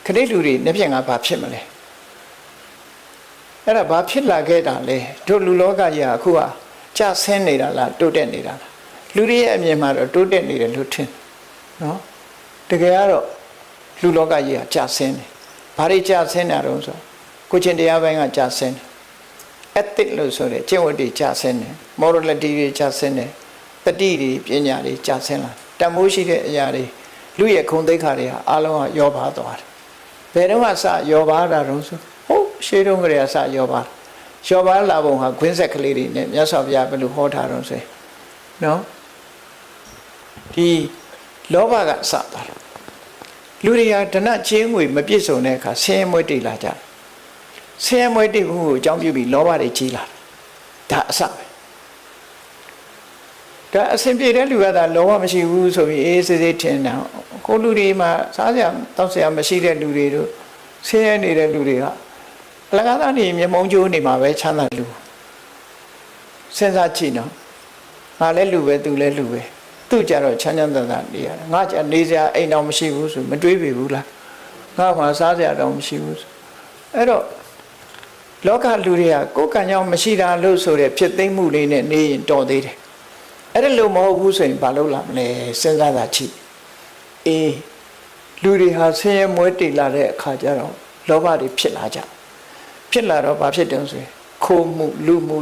ခဏလူတွေနှစ်ပြင်ကဘာဖြစ်မလဲအဲ့ဒါဘာဖြစ်လာခဲ့တာလဲတို့လူလောကကြီးကအခုကကြဆင်းနေတာလားတိုးတက်နေတာလားလူတွေရဲ့အမြင်မှာတော့တိုးတက်နေတယ်လို့ထင်နော်တကယ်ကတော့လူလောကကြီးကကြဆင်းတယ်ဘာတွေကြဆင်းတာတော့ဆိုကိုချင်းတရားပိုင်းကကြဆင်းတယ် ethic လို့ဆိုတယ်ကျင့်ဝတ်တွေကြဆင်းတယ် morality တွေကြဆင်းတယ်တတိတွေပညာတွေကြဆင်းလာတန်ဖိုးရှိတဲ့အရာတွေလူရဲ့ခုံသိက္ခာတွေဟာအလုံးကယောပါသွားတယ်ဘယ်တော့မှစယောပါတာတော့ဆိုဟုတ်ရှေးတုန်းကတည်းကစယောပါလာပုံဟာခွင်းဆက်ကလေးတွေနဲ့မြတ်စွာဘုရားဘယ်လိုဟောထားတော့ဆိုနော်ဒီလောဘကစတာလူတွေဟာဓနချင်းငွေမပြည့်စုံတဲ့အခါဆင်းရဲမွဲတေလာကြဆင်းရဲမွဲတေမှုကိုအကြောင်းပြုပြီးလောဘတွေကြီးလာဒါအစပဲဒါအစဉ်ပြေတဲ့လူကသာလောဘမရှိဘူးဆိုပြီးအေးစေးစေးထင်တာကိုလူတွေမှာစားစရာတောက်စရာမရှိတဲ့လူတွေတို့ဆင်းရဲနေတဲ့လူတွေကအလကားသားနေမျက်မှောင်ကျိုးနေမှာပဲချမ်းသာလူစဉ်းစားကြည့်နော်ငါလည်းလူပဲသူလည်းလူပဲသူကြတော့ချမ်းချမ်းသာသာနေရတယ်ငါကြနေစရာအိမ်တော်မရှိဘူးဆိုမတွေးပေဘူးလားငါမှစားစရာတော့မရှိဘူးဆိုအဲ့တော့လောကလူတွေကကိုယ်ကံကြောင့်မရှိတာလို့ဆိုတဲ့ဖြစ်သိမ့်မှုလေးနဲ့နေရင်တော်သေးတယ်အဲ့ဒါလို့မဟုတ်ဘူးဆိုရင်ဘာလုပ်လာမလဲစဉ်းစားတာချိအေးလူတွေဟာဆင်းရဲမွဲတေလာတဲ့အခါကျတော့လောဘတွေဖြစ်လာကြဖြစ်လာတော့ဘာဖြစ်တုံးဆိုရင်ခိုးမှုလူမှု